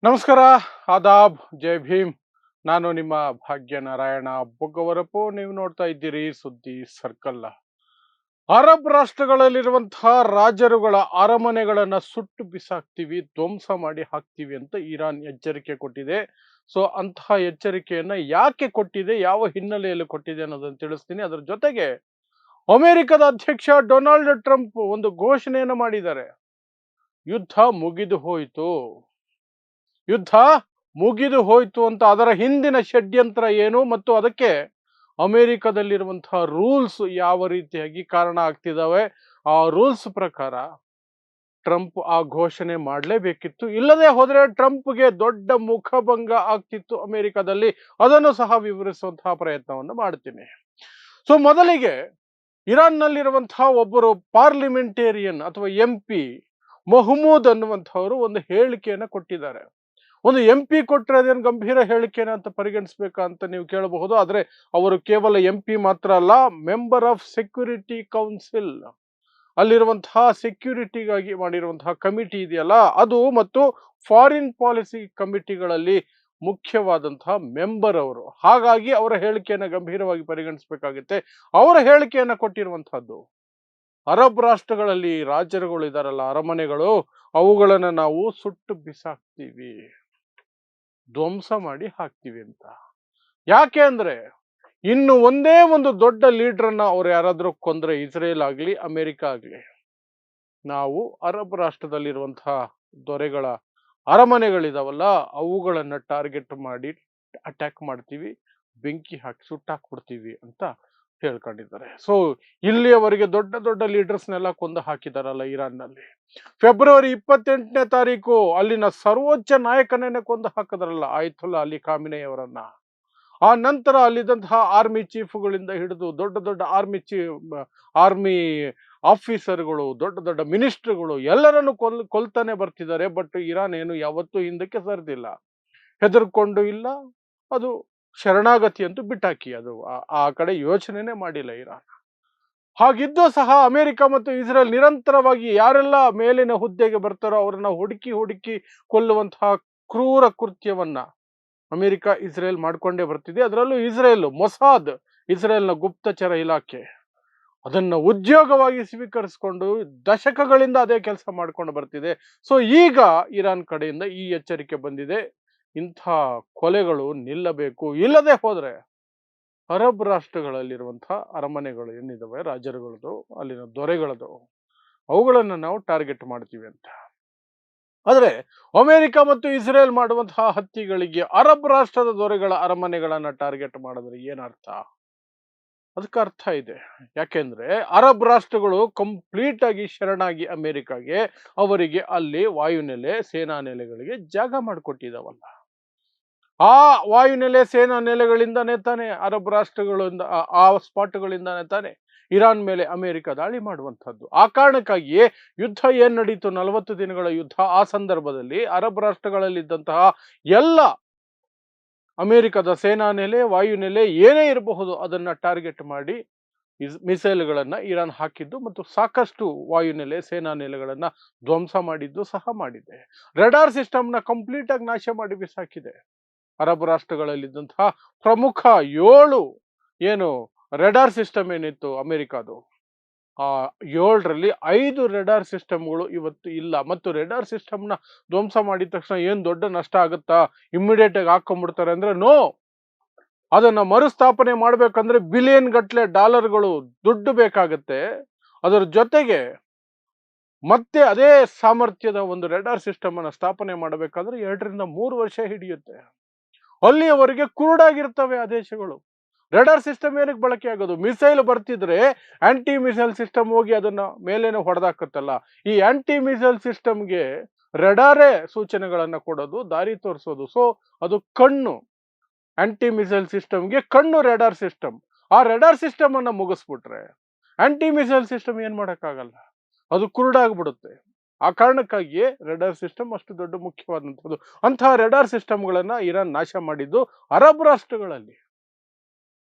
ನಮಸ್ಕಾರ, ಆದಾಬ್, ಜೈ ಭೀಮ್. ನಾನು ನಿಮ್ಮ ಭಾಗ್ಯನಾರಾಯಣ ಬೊಗ್ಗವರಪು. ನೀವು ನೋಡ್ತಾ ಇದ್ದೀರಿ ಸುದ್ದಿ ಸರ್ಕಲ್. ಅರಬ್ ರಾಷ್ಟ್ರಗಳಲ್ಲಿರುವಂತಹ ರಾಜರುಗಳ ಅರಮನೆಗಳನ್ನ ಸುಟ್ಟು ಬಿಸಾಕ್ತಿವಿ, ಧ್ವಂಸ ಮಾಡಿ ಹಾಕ್ತಿವಿ ಅಂತ ಇರಾನ್ ಎಚ್ಚರಿಕೆ ಕೊಟ್ಟಿದೆ. ಸೊ ಅಂತಹ ಎಚ್ಚರಿಕೆಯನ್ನ ಯಾಕೆ ಕೊಟ್ಟಿದೆ, ಯಾವ ಹಿನ್ನೆಲೆಯಲ್ಲಿ ಕೊಟ್ಟಿದೆ ಅನ್ನೋದನ್ನು ತಿಳಿಸ್ತೀನಿ. ಅದರ ಜೊತೆಗೆ ಅಮೆರಿಕದ ಅಧ್ಯಕ್ಷ ಡೊನಾಲ್ಡ್ ಟ್ರಂಪ್ ಒಂದು ಘೋಷಣೆಯನ್ನು ಮಾಡಿದ್ದಾರೆ. ಯುದ್ಧ ಮುಗಿದು ಹೋಯಿತು, ಯುದ್ಧ ಮುಗಿದು ಹೋಯ್ತು ಅಂತ. ಅದರ ಹಿಂದಿನ ಷಡ್ಯಂತ್ರ ಏನು ಮತ್ತು ಅದಕ್ಕೆ ಅಮೆರಿಕದಲ್ಲಿರುವಂತಹ ರೂಲ್ಸ್ ಯಾವ ರೀತಿಯಾಗಿ ಕಾರಣ ಆಗ್ತಿದ್ದಾವೆ, ಆ ರೂಲ್ಸ್ ಪ್ರಕಾರ ಟ್ರಂಪ್ ಆ ಘೋಷಣೆ ಮಾಡಲೇಬೇಕಿತ್ತು. ಇಲ್ಲದೆ ಹೋದರೆ ಟ್ರಂಪ್ಗೆ ದೊಡ್ಡ ಮುಖಭಂಗ ಆಗ್ತಿತ್ತು ಅಮೆರಿಕದಲ್ಲಿ. ಅದನ್ನು ಸಹ ವಿವರಿಸುವಂತಹ ಪ್ರಯತ್ನವನ್ನು ಮಾಡ್ತೀನಿ. ಸೊ ಮೊದಲಿಗೆ ಇರಾನ್ನಲ್ಲಿರುವಂತಹ ಒಬ್ಬರು ಪಾರ್ಲಿಮೆಂಟೇರಿಯನ್ ಅಥವಾ MP ಮೊಹಮ್ಮೂದ್ ಅನ್ನುವಂಥವರು ಒಂದು ಹೇಳಿಕೆಯನ್ನು ಕೊಟ್ಟಿದ್ದಾರೆ. ಒಂದು MP ಕೊಟ್ಟರೆ ಅದೇನು ಗಂಭೀರ ಹೇಳಿಕೆನ ಅಂತ ಪರಿಗಣಿಸ್ಬೇಕಾ ಅಂತ ನೀವು ಕೇಳಬಹುದು. ಆದರೆ ಅವರು ಕೇವಲ MP ಮಾತ್ರ ಅಲ್ಲ, ಮೆಂಬರ್ ಆಫ್ ಸೆಕ್ಯೂರಿಟಿ ಕೌನ್ಸಿಲ್, ಅಲ್ಲಿರುವಂತಹ ಸೆಕ್ಯೂರಿಟಿಗಾಗಿ ಮಾಡಿರುವಂತಹ ಕಮಿಟಿ ಇದೆಯಲ್ಲ ಅದು, ಮತ್ತು ಫಾರಿನ್ ಪಾಲಿಸಿ ಕಮಿಟಿಗಳಲ್ಲಿ ಮುಖ್ಯವಾದಂತಹ ಮೆಂಬರ್ ಅವರು. ಹಾಗಾಗಿ ಅವರ ಹೇಳಿಕೆಯನ್ನು ಗಂಭೀರವಾಗಿ ಪರಿಗಣಿಸಬೇಕಾಗುತ್ತೆ. ಅವರ ಹೇಳಿಕೆಯನ್ನು ಕೊಟ್ಟಿರುವಂತಹದ್ದು, ಅರಬ್ ರಾಷ್ಟ್ರಗಳಲ್ಲಿ ರಾಜರುಗಳು ಇದಾರಲ್ಲ, ಅರಮನೆಗಳು, ಅವುಗಳನ್ನು ನಾವು ಸುಟ್ಟು ಬಿಸಾಕ್ತೀವಿ, ಧ್ವಂಸ ಮಾಡಿ ಹಾಕ್ತೀವಿ ಅಂತ. ಯಾಕೆ ಅಂದ್ರೆ ಇನ್ನು ಒಂದೇ ಒಂದು ದೊಡ್ಡ ಲೀಡರ್ನ ಅವ್ರು ಯಾರಾದ್ರೂ ಕೊಂದ್ರೆ, ಇಸ್ರೇಲ್ ಆಗ್ಲಿ ಅಮೆರಿಕ ಆಗ್ಲಿ, ನಾವು ಅರಬ್ ರಾಷ್ಟ್ರದಲ್ಲಿರುವಂತಹ ದೊರೆಗಳ ಅರಮನೆಗಳಿದಾವಲ್ಲ ಅವುಗಳನ್ನ ಟಾರ್ಗೆಟ್ ಮಾಡಿ ಅಟ್ಯಾಕ್ ಮಾಡ್ತೀವಿ, ಬೆಂಕಿ ಹಾಕಿ ಸುಟ್ಟಾಕ್ಬಿಡ್ತೀವಿ ಅಂತ ಹೇಳ್ಕೊಂಡಿದ್ದಾರೆ. ಸೊ ಇಲ್ಲಿಯವರೆಗೆ ದೊಡ್ಡ ದೊಡ್ಡ ಲೀಡರ್ಸ್ನೆಲ್ಲ ಕೊಂದು ಹಾಕಿದಾರಲ್ಲ ಇರಾನ್ನಲ್ಲಿ. ಫೆಬ್ರವರಿ 28ನೇ ತಾರೀಕು ಅಲ್ಲಿನ ಸರ್ವೋಚ್ಚ ನಾಯಕನನ್ನೇ ಕೊಂದು ಹಾಕಿದ್ರಲ್ಲ, ಆಯತುಲ್ಲಾ ಅಲಿ ಖಾಮಿನಿ ಅವರನ್ನ. ಆ ನಂತರ ಅಲ್ಲಿದ್ದಂತಹ ಆರ್ಮಿ ಚೀಫ್ಗಳಿಂದ ಹಿಡಿದು ದೊಡ್ಡ ದೊಡ್ಡ ಆರ್ಮಿ ಆಫೀಸರ್ಗಳು, ದೊಡ್ಡ ದೊಡ್ಡ ಮಿನಿಸ್ಟರ್ಗಳು ಎಲ್ಲರನ್ನು ಕೊಲ್ತಾನೆ ಬರ್ತಿದ್ದಾರೆ. ಬಟ್ ಇರಾನ್ ಏನು ಯಾವತ್ತೂ ಹಿಂದಕ್ಕೆ ಸರಿದಿಲ್ಲ, ಹೆದರ್ಕೊಂಡು ಇಲ್ಲ, ಅದು ಶರಣಾಗತಿ ಅಂತೂ ಬಿಟ್ಟಾಕಿ, ಅದು ಆ ಕಡೆ ಯೋಚನೆನೇ ಮಾಡಿಲ್ಲ ಇರಾನ್. ಹಾಗಿದ್ದೂ ಸಹ ಅಮೆರಿಕ ಮತ್ತು ಇಸ್ರೇಲ್ ನಿರಂತರವಾಗಿ ಯಾರೆಲ್ಲ ಮೇಲಿನ ಹುದ್ದೆಗೆ ಬರ್ತಾರೋ ಅವರನ್ನ ಹುಡುಕಿ ಹುಡುಕಿ ಕೊಲ್ಲುವಂತಹ ಕ್ರೂರ ಕೃತ್ಯವನ್ನ ಅಮೆರಿಕ ಇಸ್ರೇಲ್ ಮಾಡ್ಕೊಂಡೇ ಬರ್ತಿದೆ. ಅದರಲ್ಲೂ ಇಸ್ರೇಲ್ ಮೊಸಾದ್, ಇಸ್ರೇಲ್ನ ಗುಪ್ತಚರ ಇಲಾಖೆ, ಅದನ್ನ ಉದ್ಯೋಗವಾಗಿ ಸ್ವೀಕರಿಸಿಕೊಂಡು ದಶಕಗಳಿಂದ ಅದೇ ಕೆಲಸ ಮಾಡ್ಕೊಂಡು ಬರ್ತಿದೆ. ಸೊ ಈಗ ಇರಾನ್ ಕಡೆಯಿಂದ ಈ ಎಚ್ಚರಿಕೆ ಬಂದಿದೆ, ಇಂಥ ಕೊಲೆಗಳು ನಿಲ್ಲಬೇಕು. ಇಲ್ಲದೆ ಹೋದ್ರೆ ಅರಬ್ ರಾಷ್ಟ್ರಗಳಲ್ಲಿರುವಂತಹ ಅರಮನೆಗಳು ಏನಿದಾವೆ ರಾಜರುಗಳದು, ಅಲ್ಲಿನ ದೊರೆಗಳದು, ಅವುಗಳನ್ನ ನಾವು ಟಾರ್ಗೆಟ್ ಮಾಡ್ತೀವಿ ಅಂತ. ಆದ್ರೆ ಅಮೆರಿಕ ಮತ್ತು ಇಸ್ರೇಲ್ ಮಾಡುವಂತಹ ಹತ್ಯೆಗಳಿಗೆ ಅರಬ್ ರಾಷ್ಟ್ರದ ದೊರೆಗಳ ಅರಮನೆಗಳನ್ನ ಟಾರ್ಗೆಟ್ ಮಾಡಿದ್ರೆ ಏನರ್ಥ? ಅದಕ್ಕೆ ಅರ್ಥ ಇದೆ. ಯಾಕೆಂದ್ರೆ ಅರಬ್ ರಾಷ್ಟ್ರಗಳು ಕಂಪ್ಲೀಟ್ ಆಗಿ ಶರಣಾಗಿ ಅಮೆರಿಕಾಗೆ, ಅವರಿಗೆ ಅಲ್ಲಿ ವಾಯುನೆಲೆ, ಸೇನಾ ನೆಲೆಗಳಿಗೆ ಜಾಗ ಮಾಡಿಕೊಟ್ಟಿದಾವಲ್ಲ. ಆ ವಾಯುನೆಲೆ, ಸೇನಾ ನೆಲೆಗಳಿಂದಾನೇ ತಾನೆ ಅರಬ್ ರಾಷ್ಟ್ರಗಳಿಂದ, ಆ ಸ್ಪಾಟ್ಗಳಿಂದಾನೇ ತಾನೆ ಇರಾನ್ ಮೇಲೆ ಅಮೆರಿಕ ದಾಳಿ ಮಾಡುವಂಥದ್ದು. ಆ ಕಾರಣಕ್ಕಾಗಿಯೇ ಯುದ್ಧ ಏನ್ ನಡೀತು, 40 ದಿನಗಳ ಯುದ್ಧ, ಆ ಸಂದರ್ಭದಲ್ಲಿ ಅರಬ್ ರಾಷ್ಟ್ರಗಳಲ್ಲಿದ್ದಂತಹ ಎಲ್ಲ ಅಮೆರಿಕದ ಸೇನಾ ನೆಲೆ, ವಾಯುನೆಲೆ ಏನೇ ಇರಬಹುದು ಅದನ್ನ ಟಾರ್ಗೆಟ್ ಮಾಡಿ ಮಿಸೈಲ್ಗಳನ್ನ ಇರಾನ್ ಹಾಕಿದ್ದು ಮತ್ತು ಸಾಕಷ್ಟು ವಾಯುನೆಲೆ, ಸೇನಾ ನೆಲೆಗಳನ್ನ ಧ್ವಂಸ ಮಾಡಿದ್ದು ಸಹ ಮಾಡಿದೆ. ರೆಡಾರ್ ಸಿಸ್ಟಮ್ನ ಕಂಪ್ಲೀಟ್ ಆಗಿ ನಾಶ ಮಾಡಿ ಬಿಸಾಕಿದೆ. ಅರಬ್ ರಾಷ್ಟ್ರಗಳಲ್ಲಿದ್ದಂತಹ ಪ್ರಮುಖ 7 ಏನು ರೆಡಾರ್ ಸಿಸ್ಟಮ್ ಏನಿತ್ತು ಅಮೆರಿಕದು, ಆ 7ರಲ್ಲಿ 5 ರೆಡಾರ್ ಸಿಸ್ಟಮ್ಗಳು ಇವತ್ತು ಇಲ್ಲ. ಮತ್ತು ರೆಡಾರ್ ಸಿಸ್ಟಮ್ನ ಧ್ವಂಸ ಮಾಡಿದ ತಕ್ಷಣ ಏನ್ ದೊಡ್ಡ ನಷ್ಟ ಆಗುತ್ತಾ, ಇಮ್ಮಿಡಿಯೇಟ್ ಆಗಿ ಹಾಕೊಂಡ್ಬಿಡ್ತಾರೆ ಅಂದ್ರೆ ನೋ. ಅದನ್ನ ಮರುಸ್ಥಾಪನೆ ಮಾಡ್ಬೇಕಂದ್ರೆ ಬಿಲಿಯನ್ ಗಟ್ಲೆ ಡಾಲರ್ಗಳು ದುಡ್ಡು ಬೇಕಾಗತ್ತೆ. ಅದರ ಜೊತೆಗೆ ಮತ್ತೆ ಅದೇ ಸಾಮರ್ಥ್ಯದ ಒಂದು ರೆಡಾರ್ ಸಿಸ್ಟಮ್ ಅನ್ನ ಸ್ಥಾಪನೆ ಮಾಡಬೇಕಾದ್ರೆ 2ರಿಂದ 3 ವರ್ಷ ಹಿಡಿಯುತ್ತೆ. ಅಲ್ಲಿಯವರೆಗೆ ಕುರುಡಾಗಿರ್ತವೆ ಆ ದೇಶಗಳು. ರೆಡಾರ್ ಸಿಸ್ಟಮ್ ಏನಕ್ಕೆ ಬಳಕೆ ಆಗೋದು? ಮಿಸೈಲ್ ಬರ್ತಿದ್ರೆ ಆಂಟಿ ಮಿಸೈಲ್ ಸಿಸ್ಟಮ್ ಹೋಗಿ ಅದನ್ನ ಮೇಲೇನೆ ಹೊಡೆದಾಕತ್ತಲ್ಲ. ಈ ಆಂಟಿ ಮಿಸೈಲ್ ಸಿಸ್ಟಮ್ಗೆ ರೆಡಾರೇ ಸೂಚನೆಗಳನ್ನ ಕೊಡೋದು, ದಾರಿ ತೋರಿಸೋದು. ಸೊ ಅದು ಕಣ್ಣು, ಆಂಟಿ ಮಿಸೈಲ್ ಸಿಸ್ಟಮ್ಗೆ ಕಣ್ಣು ರೆಡಾರ್ ಸಿಸ್ಟಮ್. ಆ ರೆಡಾರ್ ಸಿಸ್ಟಮ್ ಅನ್ನ ಮುಗಿಸ್ಬಿಟ್ರೆ ಆಂಟಿ ಮಿಸೈಲ್ ಸಿಸ್ಟಮ್ ಏನ್ ಮಾಡಕ್ಕಾಗಲ್ಲ, ಅದು ಕುರುಡಾಗ್ಬಿಡುತ್ತೆ. ಆ ಕಾರಣಕ್ಕಾಗಿಯೇ ರೆಡಾರ್ ಸಿಸ್ಟಮ್ ಅಷ್ಟು ದೊಡ್ಡ ಮುಖ್ಯವಾದಂಥದ್ದು. ಅಂತಹ ರೆಡಾರ್ ಸಿಸ್ಟಮ್ಗಳನ್ನ ಇರಾನ್ ನಾಶ ಮಾಡಿದ್ದು ಅರಬ್ ರಾಷ್ಟ್ರಗಳಲ್ಲಿ.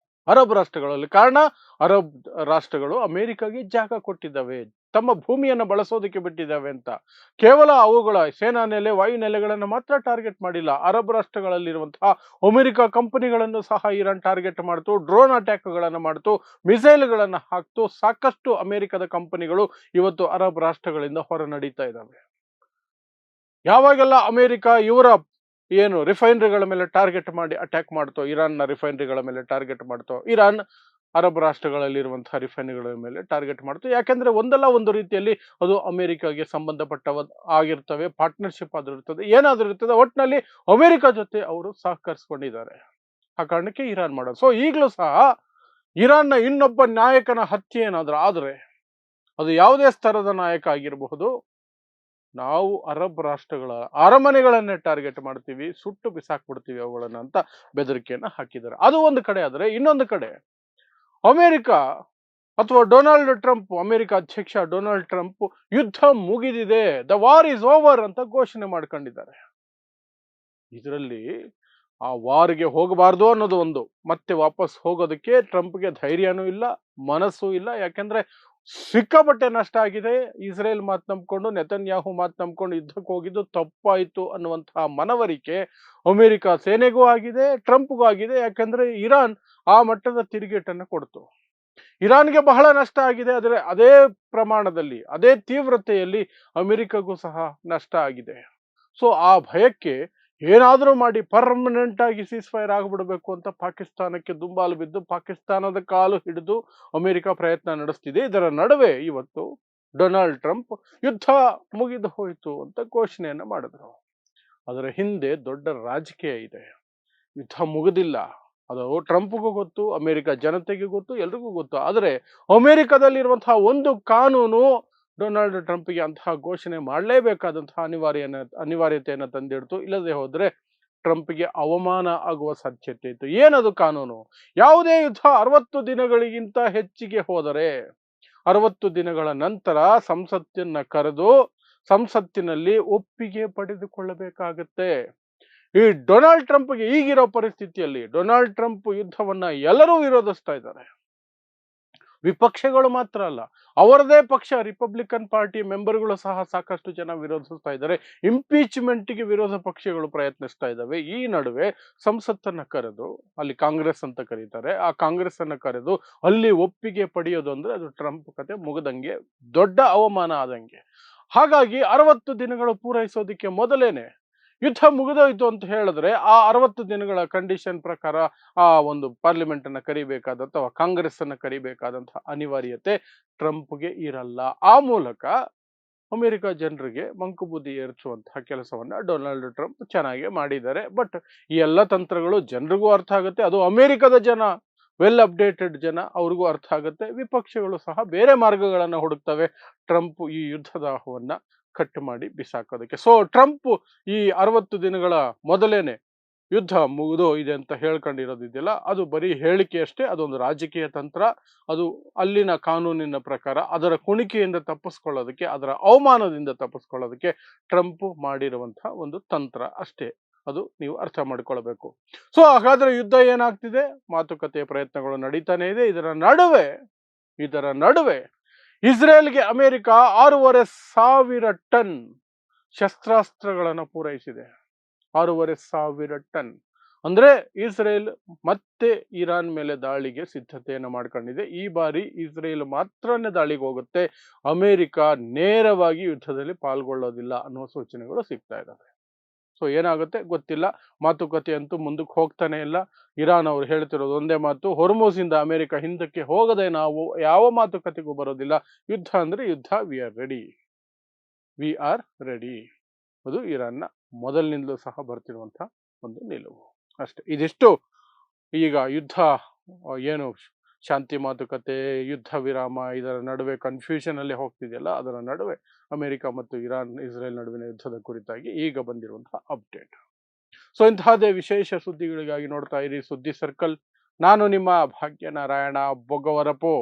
ಕಾರಣ, ಅರಬ್ ರಾಷ್ಟ್ರಗಳು ಅಮೆರಿಕಾಗೆ ಜಾಗ ಕೊಟ್ಟಿದ್ದಾವೆ, ತಮ್ಮ ಭೂಮಿಯನ್ನು ಬಳಸೋದಕ್ಕೆ ಬಿಟ್ಟಿದ್ದಾವೆ ಅಂತ. ಕೇವಲ ಅವುಗಳ ಸೇನಾ ನೆಲೆ, ವಾಯು ನೆಲೆಗಳನ್ನು ಮಾತ್ರ ಟಾರ್ಗೆಟ್ ಮಾಡಿಲ್ಲ. ಅರಬ್ ರಾಷ್ಟ್ರಗಳಲ್ಲಿರುವಂತಹ ಅಮೆರಿಕ ಕಂಪನಿಗಳನ್ನು ಸಹ ಇರಾನ್ ಟಾರ್ಗೆಟ್ ಮಾಡ್ತು, ಡ್ರೋನ್ ಅಟ್ಯಾಕ್ಗಳನ್ನು ಮಾಡ್ತು, ಮಿಸೈಲ್ಗಳನ್ನು ಹಾಕ್ತು. ಸಾಕಷ್ಟು ಅಮೆರಿಕದ ಕಂಪನಿಗಳು ಇವತ್ತು ಅರಬ್ ರಾಷ್ಟ್ರಗಳಿಂದ ಹೊರ ನಡೀತಾ ಇದ್ದಾವೆ. ಯಾವಾಗೆಲ್ಲ ಅಮೆರಿಕ ಯುರೋಪ್ ಏನು ರಿಫೈನರಿಗಳ ಮೇಲೆ ಟಾರ್ಗೆಟ್ ಮಾಡಿ ಅಟ್ಯಾಕ್ ಮಾಡ್ತೋ, ಇರಾನ್ನ ರಿಫೈನರಿಗಳ ಮೇಲೆ ಟಾರ್ಗೆಟ್ ಮಾಡ್ತೋ, ಇರಾನ್ ಅರಬ್ ರಾಷ್ಟ್ರಗಳಲ್ಲಿರುವಂತಹ ರಿಫೈನರಿಗಳ ಮೇಲೆ ಟಾರ್ಗೆಟ್ ಮಾಡ್ತು. ಯಾಕೆಂದ್ರೆ ಒಂದಲ್ಲ ಒಂದು ರೀತಿಯಲ್ಲಿ ಅದು ಅಮೆರಿಕಾಗೆ ಸಂಬಂಧಪಟ್ಟವ ಆಗಿರ್ತವೆ, ಪಾರ್ಟ್ನರ್ಶಿಪ್ ಆದ್ರೂ ಇರ್ತದೆ, ಏನಾದ್ರೂ ಇರ್ತದೆ. ಒಟ್ಟಿನಲ್ಲಿ ಅಮೆರಿಕ ಜೊತೆ ಅವರು ಸಹಕರಿಸ್ಕೊಂಡಿದ್ದಾರೆ. ಆ ಕಾರಣಕ್ಕೆ ಇರಾನ್ ಮಾಡೋದು. ಸೊ ಈಗಲೂ ಸಹ ಇರಾನ್ನ ಇನ್ನೊಬ್ಬ ನಾಯಕನ ಹತ್ಯೆ ಏನಾದ್ರೂ ಆದ್ರೆ, ಅದು ಯಾವುದೇ ಸ್ತರದ ನಾಯಕ ಆಗಿರಬಹುದು, ನಾವು ಅರಬ್ ರಾಷ್ಟ್ರಗಳ ಅರಮನೆಗಳನ್ನೇ ಟಾರ್ಗೆಟ್ ಮಾಡ್ತೀವಿ, ಸುಟ್ಟು ಬಿಸಾಕ್ಬಿಡ್ತೀವಿ ಅವುಗಳನ್ನ ಅಂತ ಬೆದರಿಕೆಯನ್ನ ಹಾಕಿದ್ದಾರೆ. ಅದು ಒಂದು ಕಡೆ. ಆದರೆ ಇನ್ನೊಂದು ಕಡೆ ಅಮೆರಿಕ ಅಥವಾ ಡೊನಾಲ್ಡ್ ಟ್ರಂಪ್, ಅಮೆರಿಕ ಅಧ್ಯಕ್ಷ ಡೊನಾಲ್ಡ್ ಟ್ರಂಪ್ ಯುದ್ಧ ಮುಗಿದಿದೆ, ದ ವಾರ್ ಇಸ್ ಓವರ್ ಅಂತ ಘೋಷಣೆ ಮಾಡ್ಕೊಂಡಿದ್ದಾರೆ. ಇದರಲ್ಲಿ ಆ ವಾರ್ಗೆ ಹೋಗಬಾರ್ದು ಅನ್ನೋದು ಒಂದು, ಮತ್ತೆ ವಾಪಸ್ ಹೋಗೋದಕ್ಕೆ ಟ್ರಂಪ್ಗೆ ಧೈರ್ಯನೂ ಇಲ್ಲ, ಮನಸ್ಸು ಇಲ್ಲ. ಯಾಕೆಂದ್ರೆ ಸಿಕ್ಕಾಪಟ್ಟೆ ನಷ್ಟ ಆಗಿದೆ. ಇಸ್ರೇಲ್ ಮಾತು ನಂಬ್ಕೊಂಡು, ನೆತನ್ಯಾಹು ಮಾತು ನಂಬ್ಕೊಂಡು ಯುದ್ಧಕ್ಕೆ ಹೋಗಿದ್ದು ತಪ್ಪಾಯಿತು ಅನ್ನುವಂತಹ ಮನವರಿಕೆ ಅಮೆರಿಕ ಸೇನೆಗೂ ಆಗಿದೆ, ಟ್ರಂಪ್ಗೂ ಆಗಿದೆ. ಯಾಕಂದ್ರೆ ಇರಾನ್ ಆ ಮಟ್ಟದ ತಿರುಗೇಟನ್ನು ಕೊಡ್ತು. ಇರಾನ್ಗೆ ಬಹಳ ನಷ್ಟ ಆಗಿದೆ, ಆದರೆ ಅದೇ ಪ್ರಮಾಣದಲ್ಲಿ, ಅದೇ ತೀವ್ರತೆಯಲ್ಲಿ ಅಮೆರಿಕಗೂ ಸಹ ನಷ್ಟ ಆಗಿದೆ. ಸೊ ಆ ಭಯಕ್ಕೆ ಏನಾದರೂ ಮಾಡಿ ಪರ್ಮನೆಂಟ್ ಆಗಿ ಸೀಸ್ ಫೈರ್ ಆಗಿಬಿಡಬೇಕು ಅಂತ ಪಾಕಿಸ್ತಾನಕ್ಕೆ ದುಂಬಾಲು ಬಿದ್ದು, ಪಾಕಿಸ್ತಾನದ ಕಾಲು ಹಿಡಿದು ಅಮೆರಿಕ ಪ್ರಯತ್ನ ನಡೆಸ್ತಿದೆ. ಇದರ ನಡುವೆ ಇವತ್ತು ಡೊನಾಲ್ಡ್ ಟ್ರಂಪ್ ಯುದ್ಧ ಮುಗಿದು ಹೋಯಿತು ಅಂತ ಘೋಷಣೆಯನ್ನ ಮಾಡಿದ್ರು. ಅದರ ಹಿಂದೆ ದೊಡ್ಡ ರಾಜಕೀಯ ಇದೆ. ಯುದ್ಧ ಮುಗಿದಿಲ್ಲ, ಅದು ಟ್ರಂಪ್ಗೂ ಗೊತ್ತು, ಅಮೆರಿಕ ಜನತೆಗೆ ಗೊತ್ತು, ಎಲ್ರಿಗೂ ಗೊತ್ತು. ಆದರೆ ಅಮೆರಿಕದಲ್ಲಿರುವಂತಹ ಒಂದು ಕಾನೂನು ಡೊನಾಲ್ಡ್ ಟ್ರಂಪ್ಗೆ ಅಂತಹ ಘೋಷಣೆ ಮಾಡಲೇಬೇಕಾದಂತಹ ಅನಿವಾರ್ಯತೆಯನ್ನು ತಂದಿಡ್ತು. ಇಲ್ಲದೆ ಹೋದ್ರೆ ಟ್ರಂಪ್ಗೆ ಅವಮಾನ ಆಗುವ ಸಾಧ್ಯತೆ ಇತ್ತು. ಏನದು ಕಾನೂನು? ಯಾವುದೇ ಯುದ್ಧ 60 ದಿನಗಳಿಗಿಂತ ಹೆಚ್ಚಿಗೆ ಹೋದರೆ 60 ದಿನಗಳ ನಂತರ ಸಂಸತ್ತನ್ನ ಕರೆದು ಸಂಸತ್ತಿನಲ್ಲಿ ಒಪ್ಪಿಗೆ ಪಡೆದುಕೊಳ್ಳಬೇಕಾಗತ್ತೆ. ಈ ಡೊನಾಲ್ಡ್ ಟ್ರಂಪ್ಗೆ ಈಗಿರೋ ಪರಿಸ್ಥಿತಿಯಲ್ಲಿ ಡೊನಾಲ್ಡ್ ಟ್ರಂಪ್ ಯುದ್ಧವನ್ನ ಎಲ್ಲರೂ ವಿರೋಧಿಸ್ತಾ ಇದ್ದಾರೆ. ವಿಪಕ್ಷಗಳು ಮಾತ್ರ ಅಲ್ಲ, ಅವರದೇ ಪಕ್ಷ ರಿಪಬ್ಲಿಕನ್ ಪಾರ್ಟಿ ಮೆಂಬರ್ಗಳು ಸಹ ಸಾಕಷ್ಟು ಜನ ವಿರೋಧಿಸ್ತಾ ಇದ್ದಾರೆ. ಇಂಪೀಚ್ಮೆಂಟ್ಗೆ ವಿರೋಧ ಪಕ್ಷಗಳು ಪ್ರಯತ್ನಿಸ್ತಾ ಇದ್ದಾವೆ. ಈ ನಡುವೆ ಸಂಸತ್ತನ್ನ ಕರೆದು, ಅಲ್ಲಿ ಕಾಂಗ್ರೆಸ್ ಅಂತ ಕರೀತಾರೆ, ಆ ಕಾಂಗ್ರೆಸ್ ಅನ್ನ ಕರೆದು ಅಲ್ಲಿ ಒಪ್ಪಿಗೆ ಪಡೆಯೋದು ಅಂದ್ರೆ ಅದು ಟ್ರಂಪ್ ಕತೆ ಮುಗದಂಗೆ, ದೊಡ್ಡ ಅವಮಾನ ಆದಂಗೆ. ಹಾಗಾಗಿ 60 ದಿನಗಳು ಪೂರೈಸೋದಕ್ಕೆ ಮೊದಲೇನೆ ಯುದ್ಧ ಮುಗಿದೋಯ್ತು ಅಂತ ಹೇಳಿದ್ರೆ ಆ 60 ದಿನಗಳ ಕಂಡೀಷನ್ ಪ್ರಕಾರ ಆ ಒಂದು ಪಾರ್ಲಿಮೆಂಟ್ ಅನ್ನ ಕರಿಬೇಕಾದ ಅಥವಾ ಕಾಂಗ್ರೆಸ್ ಅನ್ನ ಕರಿಬೇಕಾದಂತಹ ಅನಿವಾರ್ಯತೆ ಟ್ರಂಪ್ಗೆ ಇರಲ್ಲ. ಆ ಮೂಲಕ ಅಮೆರಿಕ ಜನರಿಗೆ ಮಂಕುಬುದ್ಧಿ ಏರಿಸುವಂತಹ ಕೆಲಸವನ್ನ ಡೊನಾಲ್ಡ್ ಟ್ರಂಪ್ ಚೆನ್ನಾಗಿ ಮಾಡಿದ್ದಾರೆ. ಬಟ್ ಈ ಎಲ್ಲ ತಂತ್ರಗಳು ಜನರಿಗೂ ಅರ್ಥ ಆಗುತ್ತೆ, ಅದು ಅಮೆರಿಕದ ಜನ, ವೆಲ್ ಅಪ್ಡೇಟೆಡ್ ಜನ, ಅವ್ರಿಗೂ ಅರ್ಥ ಆಗುತ್ತೆ. ವಿಪಕ್ಷಗಳು ಸಹ ಬೇರೆ ಮಾರ್ಗಗಳನ್ನ ಹುಡುಕ್ತವೆ ಟ್ರಂಪ್ ಈ ಯುದ್ಧದಾಹವನ್ನ ಕಟ್ ಮಾಡಿ ಬಿಸಾಕೋದಕ್ಕೆ. ಸೊ ಟ್ರಂಪ್ ಈ 60 ದಿನಗಳ ಮೊದಲೇನೆ ಯುದ್ಧ ಮುಗಿದು ಇದೆ ಅಂತ ಹೇಳ್ಕೊಂಡಿರೋದಿದೆಯಲ್ಲ, ಅದು ಬರೀ ಹೇಳಿಕೆ ಅಷ್ಟೇ. ಅದೊಂದು ರಾಜಕೀಯ ತಂತ್ರ. ಅದು ಅಲ್ಲಿನ ಕಾನೂನಿನ ಪ್ರಕಾರ ಅದರ ಕುಣಿಕೆಯಿಂದ ತಪ್ಪಿಸ್ಕೊಳ್ಳೋದಕ್ಕೆ, ಅದರ ಅವಮಾನದಿಂದ ತಪ್ಪಿಸ್ಕೊಳ್ಳೋದಕ್ಕೆ ಟ್ರಂಪ್ ಮಾಡಿರುವಂತಹ ಒಂದು ತಂತ್ರ ಅಷ್ಟೇ. ಅದು ನೀವು ಅರ್ಥ ಮಾಡ್ಕೊಳ್ಬೇಕು. ಸೊ ಹಾಗಾದ್ರೆ ಯುದ್ಧ ಏನಾಗ್ತಿದೆ? ಮಾತುಕತೆಯ ಪ್ರಯತ್ನಗಳು ನಡೀತಾನೆ ಇದೆ. ಇದರ ನಡುವೆ ಇಸ್ರೇಲ್ಗೆ ಅಮೆರಿಕ 6,500 ಟನ್ ಶಸ್ತ್ರಾಸ್ತ್ರಗಳನ್ನು ಪೂರೈಸಿದೆ. 6,500 ಟನ್ ಅಂದ್ರೆ ಇಸ್ರೇಲ್ ಮತ್ತೆ ಇರಾನ್ ಮೇಲೆ ದಾಳಿಗೆ ಸಿದ್ಧತೆಯನ್ನು ಮಾಡ್ಕೊಂಡಿದೆ. ಈ ಬಾರಿ ಇಸ್ರೇಲ್ ಮಾತ್ರನೇ ದಾಳಿಗೆ ಹೋಗುತ್ತೆ, ಅಮೆರಿಕ ನೇರವಾಗಿ ಯುದ್ಧದಲ್ಲಿ ಪಾಲ್ಗೊಳ್ಳೋದಿಲ್ಲ ಅನ್ನುವ ಸೂಚನೆಗಳು ಸಿಗ್ತಾ ಇದ್ದಾವೆ. ಸೊ ಏನಾಗುತ್ತೆ ಗೊತ್ತಿಲ್ಲ. ಮಾತುಕತೆ ಅಂತೂ ಮುಂದಕ್ಕೆ ಹೋಗ್ತಾನೆ ಇಲ್ಲ. ಇರಾನ್ ಅವರು ಹೇಳ್ತಿರೋದು ಒಂದೇ ಮಾತು, ಹೊರ್ಮುಜಿಂದ ಅಮೆರಿಕ ಹಿಂದಕ್ಕೆ ಹೋಗದೆ ನಾವು ಯಾವ ಮಾತುಕತೆಗೂ ಬರೋದಿಲ್ಲ. ಯುದ್ಧ ಅಂದ್ರೆ ಯುದ್ಧ, ವಿ ಆರ್ ರೆಡಿ. ಅದು ಇರಾನ್ನ ಮೊದಲಿನಿಂದಲೂ ಸಹ ಬರ್ತಿರುವಂತಹ ಒಂದು ನಿಲುವು ಅಷ್ಟೇ. ಇದಿಷ್ಟು ಈಗ ಯುದ್ಧ ಏನು ಶಾಂತಿ ಮಾತುಕತೆ, ಯುದ್ಧ ವಿರಾಮ, ಇದರ ನಡುವೆ ಕನ್ಫ್ಯೂಷನ್ ಅಲ್ಲಿ ಹೋಗ್ತಿದೆಯಲ್ಲ, ಅದರ ನಡುವೆ ಅಮೆರಿಕ ಮತ್ತು ಇಸ್ರೇಲ್ ನಡುವಿನ ಯುದ್ಧದ ಕುರಿತಾಗಿ ಈಗ ಬಂದಿರುವಂತಹ ಅಪ್ಡೇಟ್. ಸೊ ಇಂತಹದೇ ವಿಶೇಷ ಸುದ್ದಿಗಳಿಗಾಗಿ ನೋಡ್ತಾ ಇರಿ ಸುದ್ದಿ ಸರ್ಕಲ್. ನಾನು ನಿಮ್ಮ ಭಾಗ್ಯನಾರಾಯಣ ಬೊಗವರಪು.